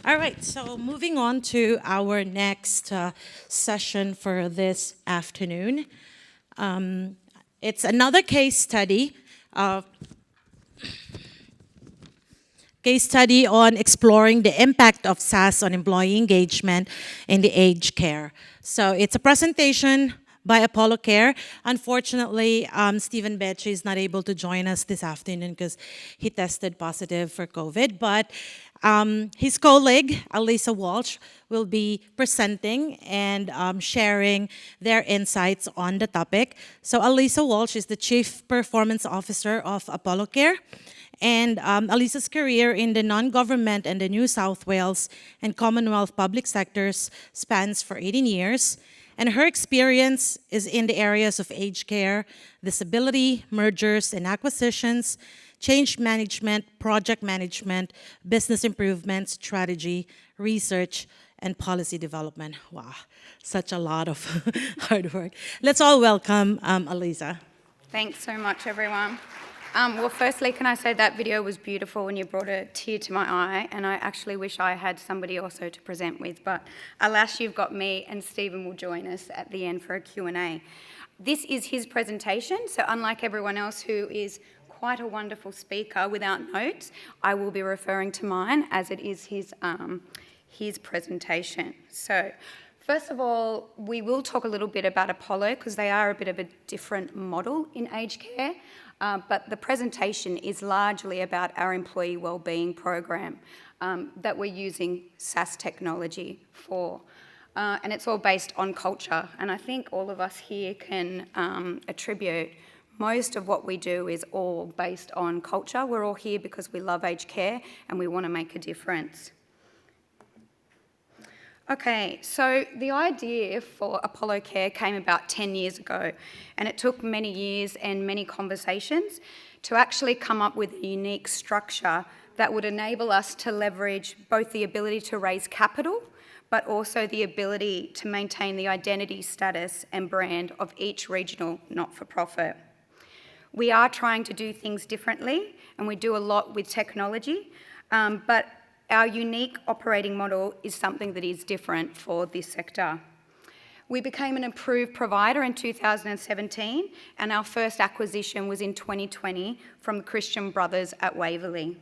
All right, so moving on to our next session for this afternoon. It's another uh, case study on exploring the impact of SaaS on employee engagement in the aged care. So it's a presentation by ApolloCare. Unfortunately, Stephen Becci is not able to join us this afternoon because he tested positive for COVID, but his colleague, Alissa Walsh, will be presenting and sharing their insights on the topic. So Alissa Walsh is the Chief Performance Officer of ApolloCare. And Alissa's career in the non-government and the New South Wales and Commonwealth public sectors spans for 18 years. And her experience is in the areas of aged care, disability, mergers and acquisitions, change management, project management, business improvement, strategy, research, and policy development. Wow, such a lot of hard work. Let's all welcome Alissa. Thanks so much, everyone. Well, firstly, can I say that video was beautiful and you brought a tear to my eye, and I actually wish I had somebody also to present with, but alas, you've got me, and Stephen will join us at the end for a Q&A. This is his presentation, so unlike everyone else who is quite a wonderful speaker without notes, I will be referring to mine as it is his presentation. So, first of all, we will talk a little bit about Apollo because they are a bit of a different model in aged care. But the presentation is largely about our employee wellbeing program that we're using SaaS technology for. And it's all based on culture. And I think all of us here can attribute most of what we do is all based on culture. We're all here because we love aged care and we want to make a difference. Okay, so the idea for ApolloCare came about 10 years ago, and it took many years and many conversations to actually come up with a unique structure that would enable us to leverage both the ability to raise capital, but also the ability to maintain the identity, status and brand of each regional not-for-profit. We are trying to do things differently, and we do a lot with technology, but our unique operating model is something that is different for this sector. We became an approved provider in 2017, and our first acquisition was in 2020 from the Christian Brothers at Waverley.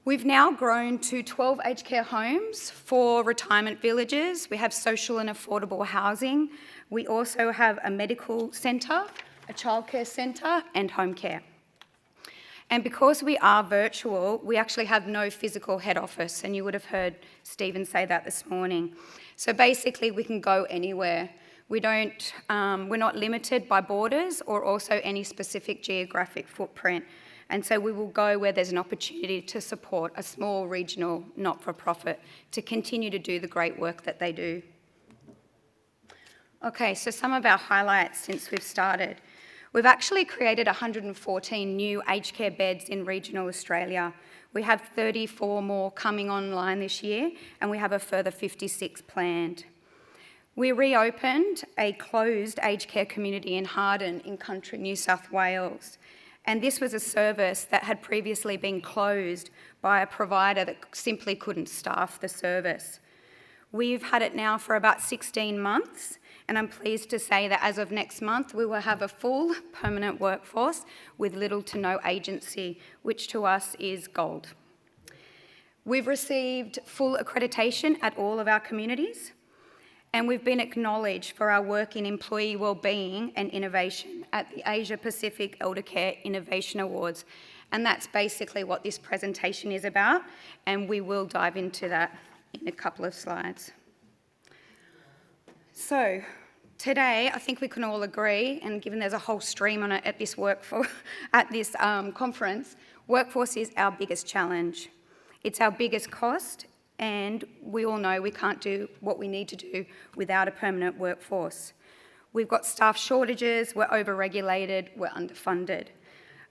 We've now grown to 12 aged care homes, 4 retirement villages. We have social and affordable housing. We also have a medical centre, a childcare centre, and home care. And because we are virtual, we actually have no physical head office, and you would have heard Stephen say that this morning. So basically, we can go anywhere. We're not limited by borders or also any specific geographic footprint. And so we will go where there's an opportunity to support a small regional not-for-profit to continue to do the great work that they do. Okay, so some of our highlights since we've started. We've actually created 114 new aged care beds in regional Australia. We have 34 more coming online this year, and we have a further 56 planned. We reopened a closed aged care community in Harden in country New South Wales, and this was a service that had previously been closed by a provider that simply couldn't staff the service. We've had it now for about 16 months, and I'm pleased to say that as of next month, we will have a full permanent workforce with little to no agency, which to us is gold. We've received full accreditation at all of our communities, and we've been acknowledged for our work in employee wellbeing and innovation at the Asia Pacific Elder Care Innovation Awards. And that's basically what this presentation is about, and we will dive into that in a couple of slides. So today, I think we can all agree, and given there's a whole stream on it at this conference, workforce is our biggest challenge. It's our biggest cost, and we all know we can't do what we need to do without a permanent workforce. We've got staff shortages, we're over-regulated, we're underfunded.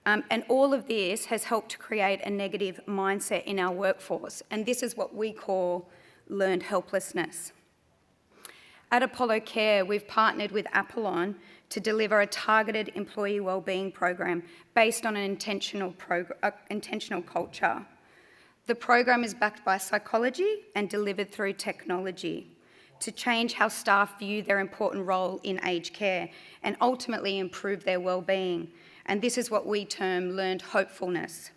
And all of this has helped to create a negative mindset in our workforce, and this is what we call learned helplessness. At ApolloCare, we've partnered with Apollon to deliver a targeted employee wellbeing program based on an intentional culture. The program is backed by psychology and delivered through technology to change how staff view their important role in aged care and ultimately improve their well-being. And this is what we term learned hopefulness.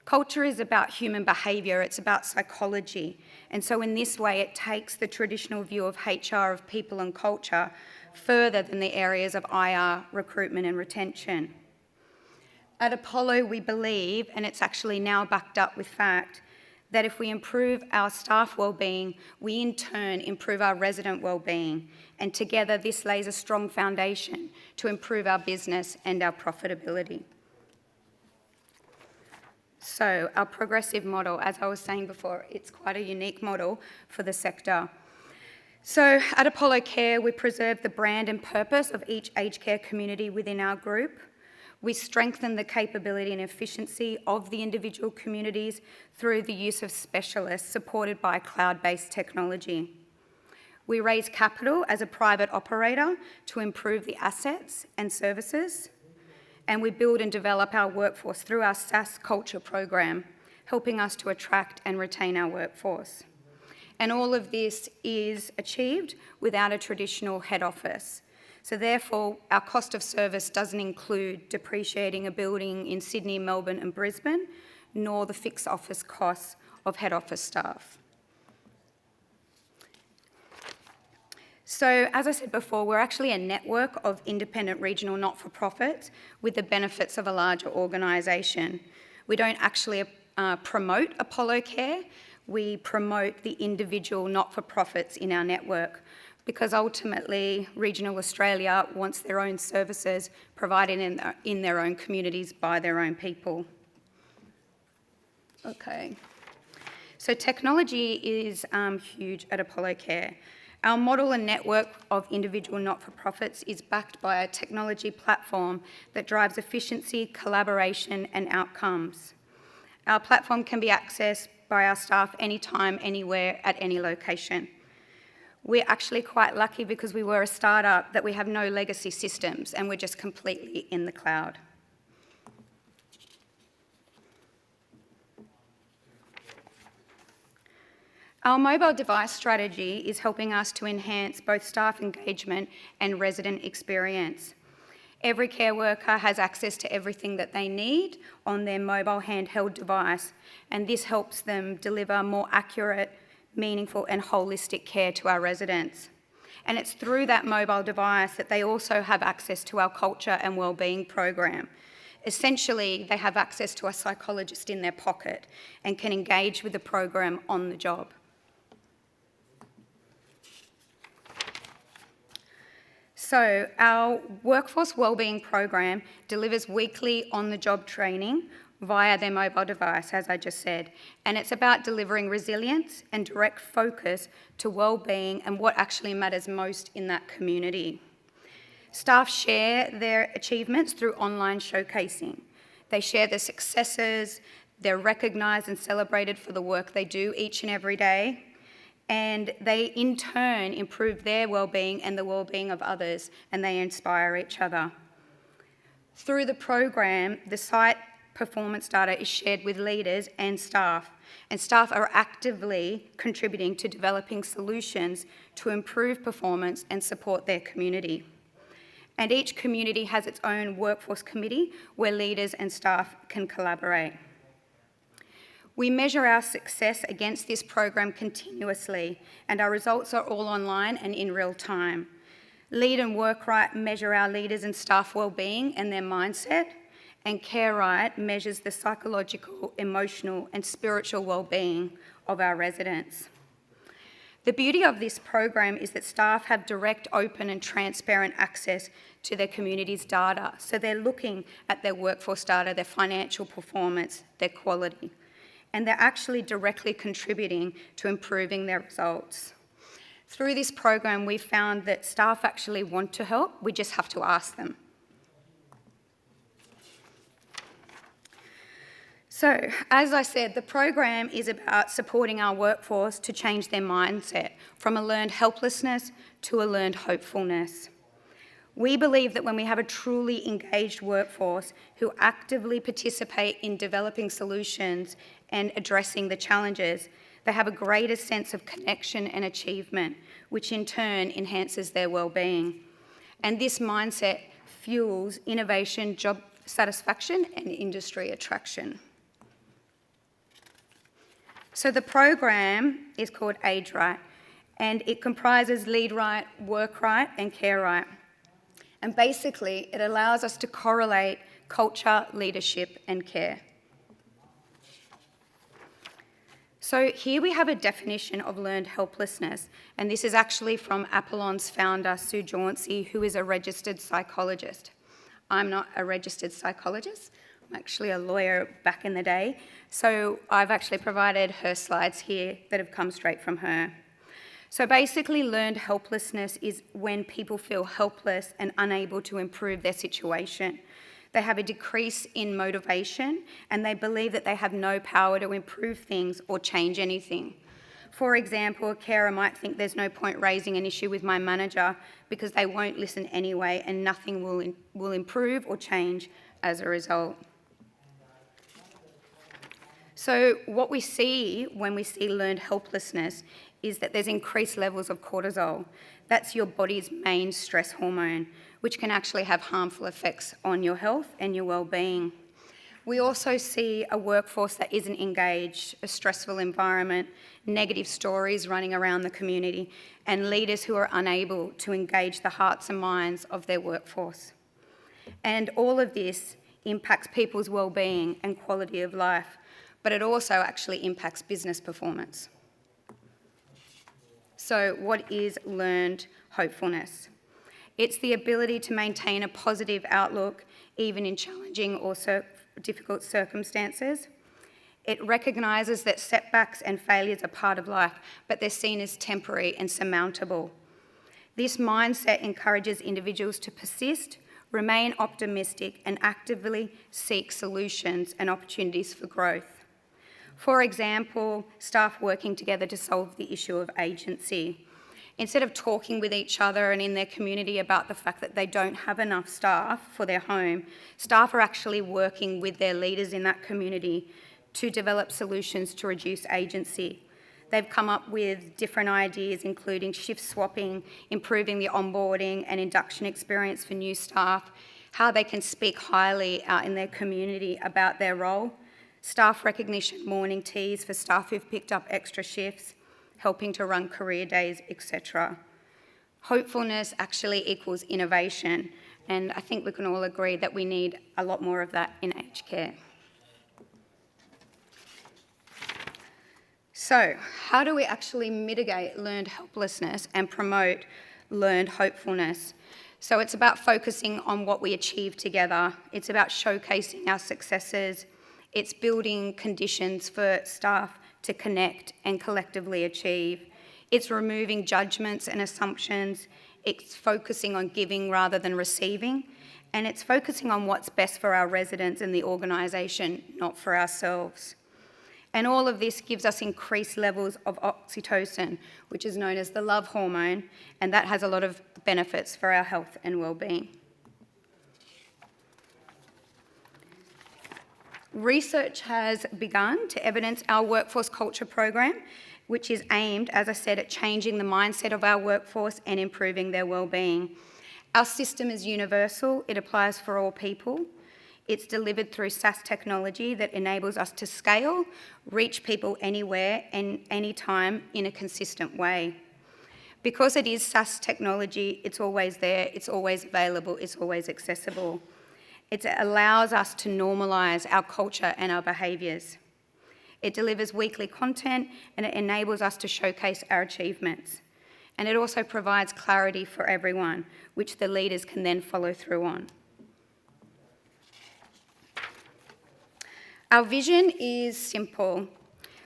Culture is about human behaviour, it's about psychology. And so in this way, it takes the traditional view of HR, of people and culture, further than the areas of IR, recruitment and retention. At Apollo, we believe, and it's actually now backed up with fact, that if we improve our staff wellbeing, we in turn improve our resident wellbeing. And together, this lays a strong foundation to improve our business and our profitability. So our progressive model, as I was saying before, it's quite a unique model for the sector. So at ApolloCare, we preserve the brand and purpose of each aged care community within our group. We strengthen the capability and efficiency of the individual communities through the use of specialists supported by cloud-based technology. We raise capital as a private operator to improve the assets and services. And we build and develop our workforce through our SaaS culture program, helping us to attract and retain our workforce. And all of this is achieved without a traditional head office. So therefore, our cost of service doesn't include depreciating a building in Sydney, Melbourne and Brisbane, nor the fixed office costs of head office staff. So, as I said before, we're actually a network of independent regional not-for-profits with the benefits of a larger organisation. We don't actually promote ApolloCare, we promote the individual not-for-profits in our network, because ultimately regional Australia wants their own services provided in their own communities by their own people. Okay, so technology is huge at ApolloCare. Our model and network of individual not-for-profits is backed by a technology platform that drives efficiency, collaboration and outcomes. Our platform can be accessed by our staff anytime, anywhere, at any location. We're actually quite lucky because we were a startup that we have no legacy systems and we're just completely in the cloud. Our mobile device strategy is helping us to enhance both staff engagement and resident experience. Every care worker has access to everything that they need on their mobile handheld device, and this helps them deliver more accurate, meaningful and holistic care to our residents. And it's through that mobile device that they also have access to our culture and wellbeing program. Essentially, they have access to a psychologist in their pocket and can engage with the program on the job. So our workforce wellbeing program delivers weekly on-the-job training via their mobile device, as I just said, and it's about delivering resilience and direct focus to wellbeing and what actually matters most in that community. Staff share their achievements through online showcasing. They share their successes, they're recognised and celebrated for the work they do each and every day, and they in turn improve their wellbeing and the wellbeing of others, and they inspire each other. Through the program, the site performance data is shared with leaders and staff are actively contributing to developing solutions to improve performance and support their community. And each community has its own workforce committee where leaders and staff can collaborate. We measure our success against this program continuously, and our results are all online and in real time. Lead and Work Right measure our leaders and staff wellbeing and their mindset, and Care Right measures the psychological, emotional and spiritual wellbeing of our residents. The beauty of this program is that staff have direct, open and transparent access to their community's data. So they're looking at their workforce data, their financial performance, their quality, and they're actually directly contributing to improving their results. Through this program, we found that staff actually want to help, we just have to ask them. So, as I said, the program is about supporting our workforce to change their mindset from a learned helplessness to a learned hopefulness. We believe that when we have a truly engaged workforce who actively participate in developing solutions and addressing the challenges, they have a greater sense of connection and achievement, which in turn enhances their well-being. And this mindset fuels innovation, job satisfaction, and industry attraction. So the program is called Age Right, and it comprises lead right, work right, and care right. And basically, it allows us to correlate culture, leadership, and care. So here we have a definition of learned helplessness, and this is actually from Apollon's founder, Sue Jauncey, who is a registered psychologist. I'm not a registered psychologist. I'm actually a lawyer back in the day. So I've actually provided her slides here that have come straight from her. So basically, learned helplessness is when people feel helpless and unable to improve their situation. They have a decrease in motivation and they believe that they have no power to improve things or change anything. For example, a carer might think there's no point raising an issue with my manager because they won't listen anyway and nothing will improve or change as a result. So what we see when we see learned helplessness is that there's increased levels of cortisol. That's your body's main stress hormone, which can actually have harmful effects on your health and your well-being. We also see a workforce that isn't engaged, a stressful environment, negative stories running around the community, and leaders who are unable to engage the hearts and minds of their workforce. And all of this impacts people's well-being and quality of life, but it also actually impacts business performance. So what is learned hopefulness? It's the ability to maintain a positive outlook even in challenging or difficult circumstances. It recognises that setbacks and failures are part of life, but they're seen as temporary and surmountable. This mindset encourages individuals to persist, remain optimistic, and actively seek solutions and opportunities for growth. For example, staff working together to solve the issue of agency. Instead of talking with each other and in their community about the fact that they don't have enough staff for their home, staff are actually working with their leaders in that community to develop solutions to reduce agency. They've come up with different ideas, including shift swapping, improving the onboarding and induction experience for new staff, how they can speak highly out in their community about their role, staff recognition morning teas for staff who've picked up extra shifts, helping to run career days, etc. Hopefulness actually equals innovation, and I think we can all agree that we need a lot more of that in aged care. So, how do we actually mitigate learned helplessness and promote learned hopefulness? So it's about focusing on what we achieve together. It's about showcasing our successes. It's building conditions for staff to connect and collectively achieve. It's removing judgments and assumptions. It's focusing on giving rather than receiving. And it's focusing on what's best for our residents and the organisation, not for ourselves. And all of this gives us increased levels of oxytocin, which is known as the love hormone, and that has a lot of benefits for our health and well-being. Research has begun to evidence our workforce culture program, which is aimed, as I said, at changing the mindset of our workforce and improving their well-being. Our system is universal. It applies for all people. It's delivered through SaaS technology that enables us to scale, reach people anywhere and anytime in a consistent way. Because it is SaaS technology, it's always there, it's always available, it's always accessible. It allows us to normalise our culture and our behaviours. It delivers weekly content and it enables us to showcase our achievements. And it also provides clarity for everyone, which the leaders can then follow through on. Our vision is simple.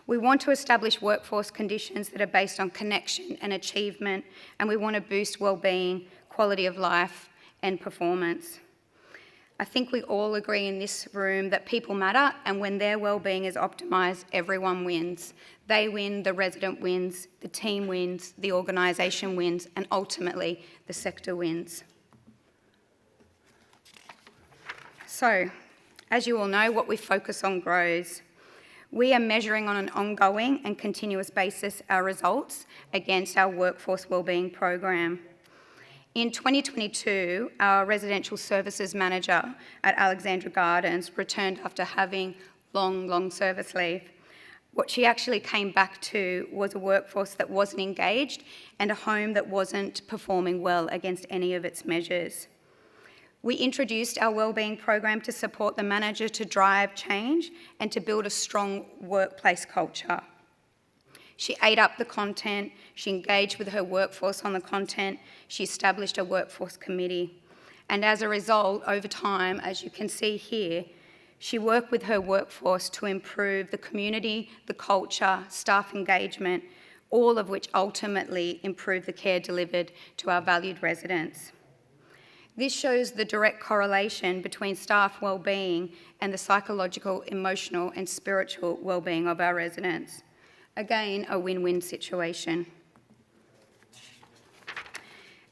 We want to establish workforce conditions that are based on connection and achievement, and we want to boost well-being, quality of life, and performance. I think we all agree in this room that people matter, and when their well-being is optimised, everyone wins. They win, the resident wins, the team wins, the organisation wins, and ultimately the sector wins. So, as you all know, what we focus on grows. We are measuring on an ongoing and continuous basis our results against our workforce wellbeing program. In 2022, our residential services manager at Alexandra Gardens returned after having long service leave. What she actually came back to was a workforce that wasn't engaged and a home that wasn't performing well against any of its measures. We introduced our wellbeing program to support the manager to drive change and to build a strong workplace culture. She ate up the content, she engaged with her workforce on the content, she established a workforce committee. And as a result, over time, as you can see here, she worked with her workforce to improve the community, the culture, staff engagement, all of which ultimately improve the care delivered to our valued residents. This shows the direct correlation between staff wellbeing and the psychological, emotional and spiritual wellbeing of our residents. Again, a win-win situation.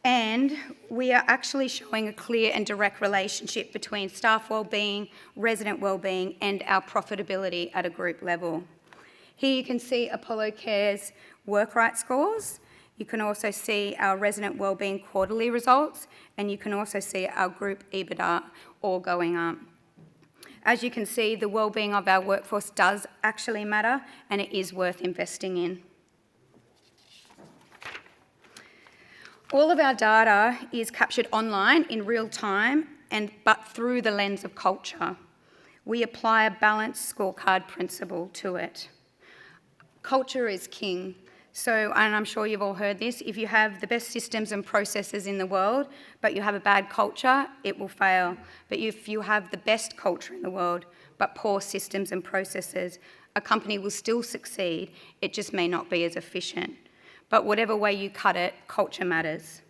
And we are actually showing a clear and direct relationship between staff wellbeing, resident wellbeing and our profitability at a group level. Here you can see ApolloCare's work right scores. You can also see our resident wellbeing quarterly results, and you can also see our group EBITDA all going up. As you can see, the wellbeing of our workforce does actually matter, and it is worth investing in. All of our data is captured online in real time, but through the lens of culture. We apply a balanced scorecard principle to it. Culture is king. So, and I'm sure you've all heard this, if you have the best systems and processes in the world, but you have a bad culture, it will fail. But if you have the best culture in the world, but poor systems and processes, a company will still succeed, it just may not be as efficient. But whatever way you cut it, culture matters.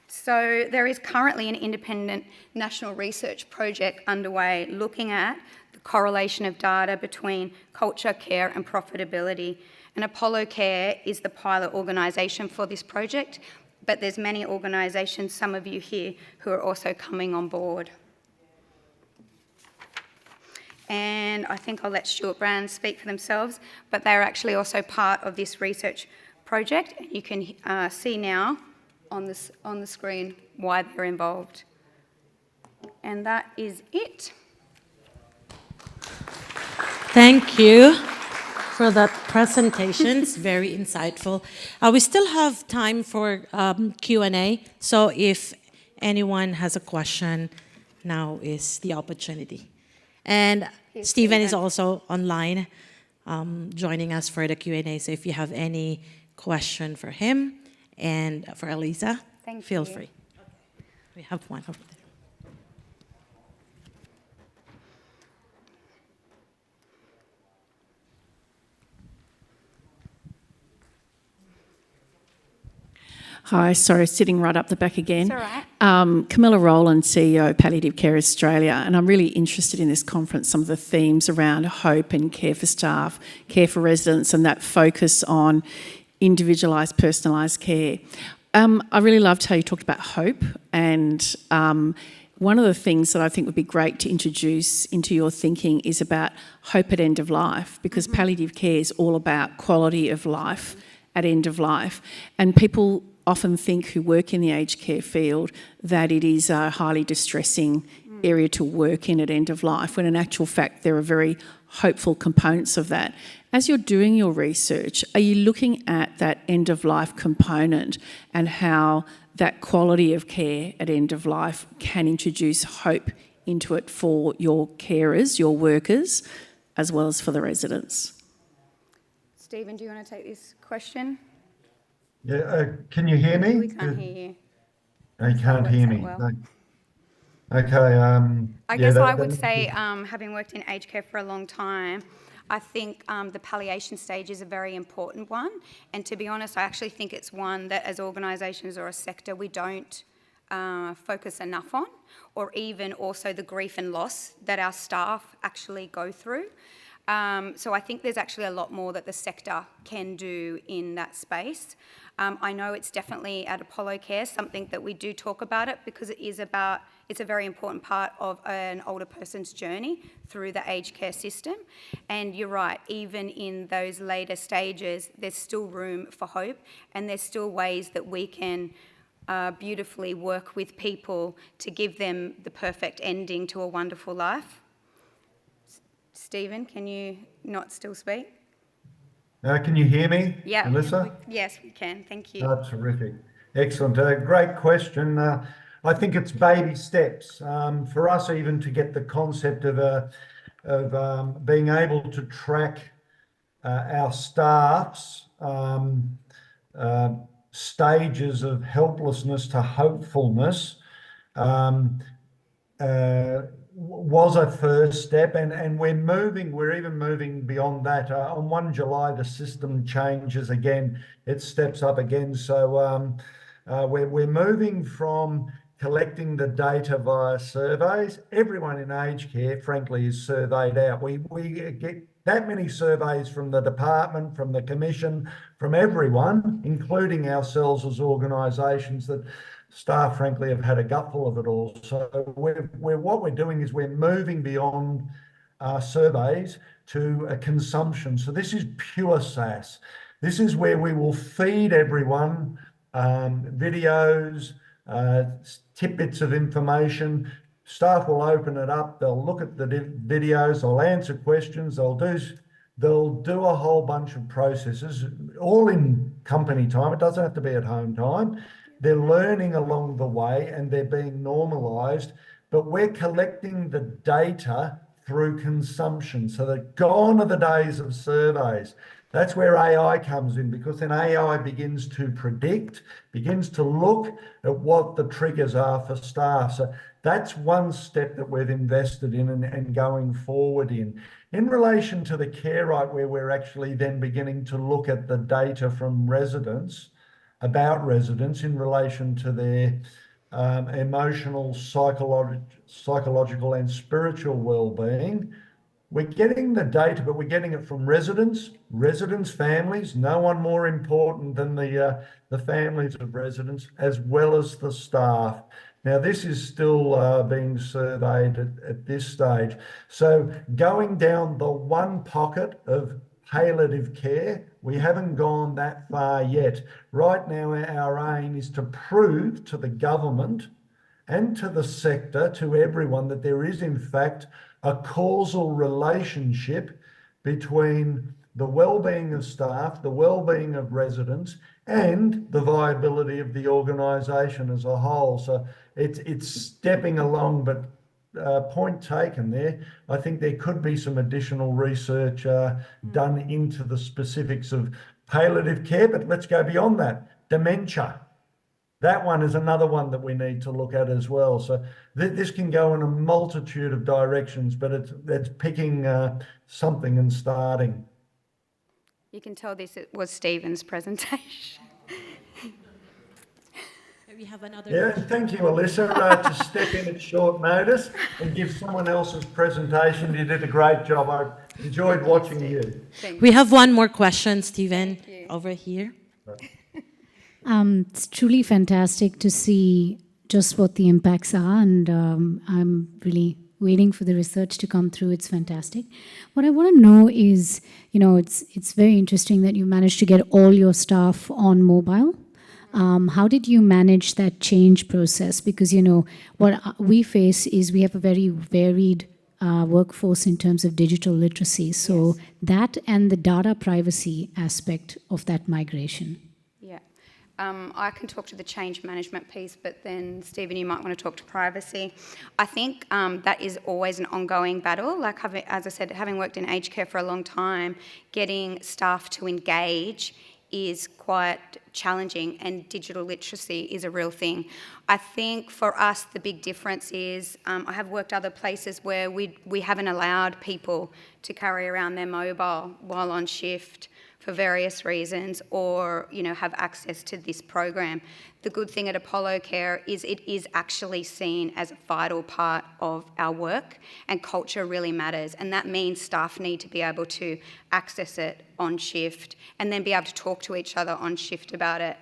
So there is currently an independent national research project underway looking at the correlation of data between culture, care and profitability. And ApolloCare is the pilot organisation for this project, but there's many organisations, some of you here, who are also coming on board. And I think I'll let Stuart Brand speak for themselves, but they're actually also part of this research project. You can see now on the screen why they're involved. And that is it. Thank you for that presentation. It's very insightful. We still have time for Q&A, so if anyone has a question, now is the opportunity. And Stephen is also online joining us for the Q&A, so if you have any question for him and for Alissa, feel free. We have one over there. Hi, sorry, sitting right up the back again. It's all right. Camilla Rowland, CEO, Palliative Care Australia, and I'm really interested in this conference, some of the themes around hope and care for staff, care for residents, and that focus on individualised, personalised care. I really loved how you talked about hope, and one of the things that I think would be great to introduce into your thinking is about hope at end of life, because palliative care is all about quality of life at end of life, and people often think who work in the aged care field that it is a highly distressing area to work in at end of life, when in actual fact there are very hopeful components of that. As you're doing your research, are you looking at that end of life component and how that quality of care at end of life can introduce hope into it for your carers, your workers, as well as for the residents? Stephen, do you want to take this question? Yeah, can you hear me? We can't hear you. You can't hear me. Well. No. Okay. I guess I would say, having worked in aged care for a long time, I think the palliation stage is a very important one. And to be honest, I actually think it's one that as organisations or a sector we don't focus enough on, or even also the grief and loss that our staff actually go through. So I think there's actually a lot more that the sector can do in that space. I know it's definitely at ApolloCare something that we do talk about it because it's a very important part of an older person's journey through the aged care system. And you're right, even in those later stages, there's still room for hope, and there's still ways that we can beautifully work with people to give them the perfect ending to a wonderful life. Stephen, can you not still speak? Can you hear me, Yeah. Alissa? Yes, we can. Thank you. Terrific. Excellent. Great question. I think it's baby steps for us even to get the concept of being able to track our staff's stages of helplessness to hopefulness was a first step, and we're even moving beyond that. On 1 July, the system changes again, it steps up again. So we're moving from collecting the data via surveys. Everyone in aged care, frankly, is surveyed out. We get that many surveys from the department, from the commission, from everyone, including ourselves as organisations, that staff, frankly, have had a gutful of it all. So what we're doing is we're moving beyond surveys to a consumption. So this is pure SaaS. This is where we will feed everyone videos, tidbits of information. Staff will open it up, they'll look at the videos, they'll answer questions, they'll do a whole bunch of processes, all in company time. It doesn't have to be at home time. They're learning along the way and they're being normalised, but we're collecting the data through consumption. So that gone are the days of surveys. That's where AI comes in, because then AI begins to predict, begins to look at what the triggers are for staff. So that's one step that we've invested in and going forward in. In relation to the care right, where we're actually then beginning to look at the data from residents, about residents in relation to their emotional, psychological and spiritual well-being. We're getting the data, but we're getting it from residents, families, no one more important than the families of residents, as well as the staff. Now, this is still being surveyed at this stage. So going down the one pocket of palliative care, we haven't gone that far yet. Right now, our aim is to prove to the government and to the sector, to everyone, that there is in fact a causal relationship between the well-being of staff, the well-being of residents, and the viability of the organisation as a whole. So it's stepping along, but point taken there. I think there could be some additional research done into the specifics of palliative care, but let's go beyond that. Dementia. That one is another one that we need to look at as well. So this can go in a multitude of directions, but it's picking something and starting. You can tell this was Stephen's presentation. We have another. Yeah, thank you, Alissa, to step in at short notice and give someone else's presentation. You did a great job. I enjoyed watching you. We have one more question, Stephen, over here. It's truly fantastic to see just what the impacts are, and I'm really waiting for the research to come through. It's fantastic. What I want to know is, it's very interesting that you managed to get all your staff on mobile. How did you manage that change process? Because, what we face is we have a very varied workforce in terms of digital literacy. So that and the data privacy aspect of that migration. Yeah. I can talk to the change management piece, but then, Stephen, you might want to talk to privacy. I think that is always an ongoing battle. Like, as I said, having worked in aged care for a long time, getting staff to engage is quite challenging, and digital literacy is a real thing. I think for us the big difference is I have worked other places where we haven't allowed people to carry around their mobile while on shift for various reasons, or have access to this program. The good thing at ApolloCare is it is actually seen as a vital part of our work, and culture really matters, and that means staff need to be able to access it on shift and then be able to talk to each other on shift about it.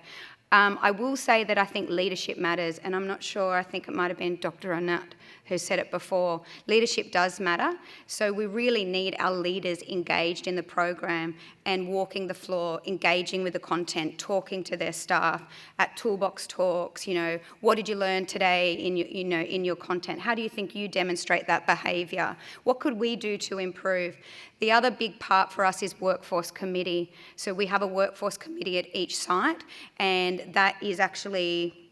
I will say that I think leadership matters, and I'm not sure, I think it might have been Dr. Anat who said it before. Leadership does matter, so we really need our leaders engaged in the program and walking the floor, engaging with the content, talking to their staff at toolbox talks. What did you learn today in your content? How do you think you demonstrate that behaviour? What could we do to improve? The other big part for us is workforce committee. So we have a workforce committee at each site, and that is actually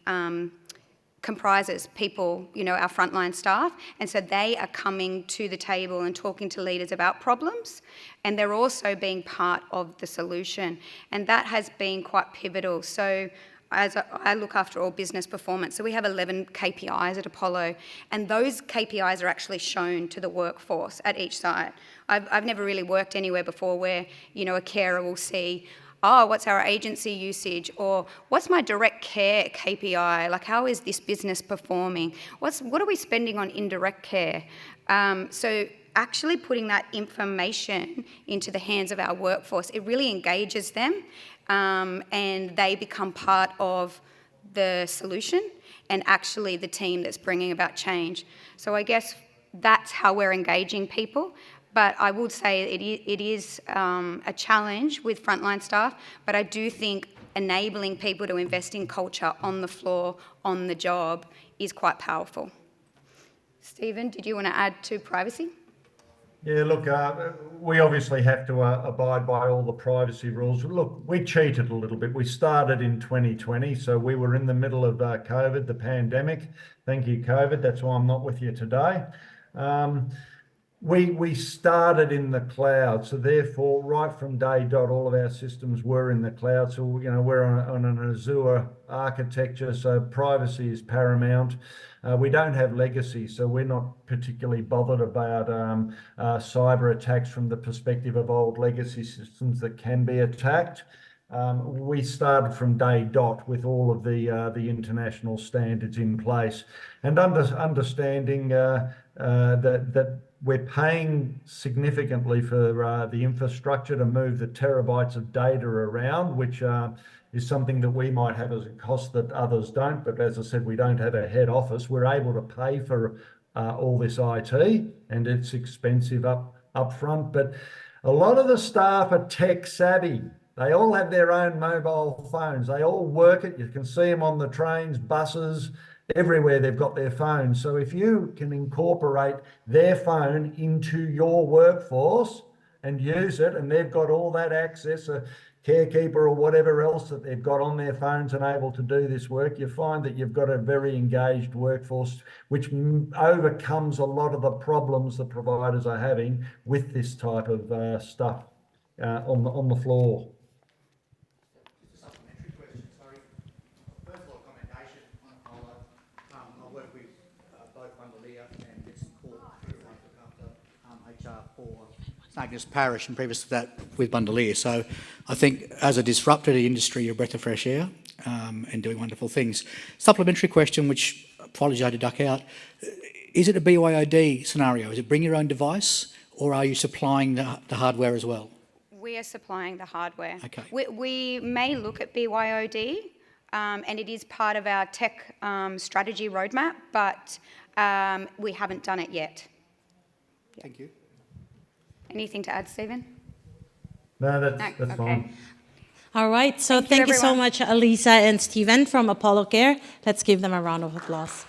comprises people, our frontline staff, and so they are coming to the table and talking to leaders about problems, and they're also being part of the solution, and that has been quite pivotal. So as I look after all business performance, so we have 11 KPIs at Apollo, and those KPIs are actually shown to the workforce at each site. I've never really worked anywhere before where, a carer will see, what's our agency usage, or what's my direct care KPI? Like, how is this business performing? What are we spending on indirect care? So actually putting that information into the hands of our workforce, it really engages them, and they become part of the solution and actually the team that's bringing about change. So I guess that's how we're engaging people. But I would say it is a challenge with frontline staff, but I do think enabling people to invest in culture on the floor, on the job, is quite powerful. Stephen, did you want to add to privacy? Yeah, look, we obviously have to abide by all the privacy rules. Look, we cheated a little bit. We started in 2020, so we were in the middle of COVID, the pandemic. Thank you, COVID. That's why I'm not with you today. We started in the cloud, so therefore, right from day dot, all of our systems were in the cloud. So we're on an Azure architecture, so privacy is paramount. We don't have legacy, so we're not particularly bothered about cyber attacks from the perspective of old legacy systems that can be attacked. We started from day dot with all of the international standards in place, and understanding that we're paying significantly for the infrastructure to move the terabytes of data around, which is something that we might have as a cost that others don't. But as I said, we don't have a head office. We're able to pay for all this IT, and it's expensive up front. But a lot of the staff are tech savvy. They all have their own mobile phones. They all work it. You can see them on the trains, buses, everywhere they've got their phones. So if you can incorporate their phone into your workforce and use it, and they've got all that access, a carekeeper or whatever else that they've got on their phones and able to do this work, you find that you've got a very engaged workforce, which overcomes a lot of the problems the providers are having with this type of stuff on the floor. Agnes Parish, and previous to that with Bundalia. So I think as a disruptor to the industry, you're a breath of fresh air and doing wonderful things. Supplementary question, which apologies I had to duck out. Is it a BYOD scenario? Is it bring your own device, or are you supplying the hardware as well? We are supplying the hardware. Okay. We may look at BYOD, and it is part of our tech strategy roadmap, but we haven't done it yet. Thank you. Anything to add, Stephen? No, that's fine. All right, so thank you so much, Alissa and Stephen from ApolloCare. Let's give them a round of applause.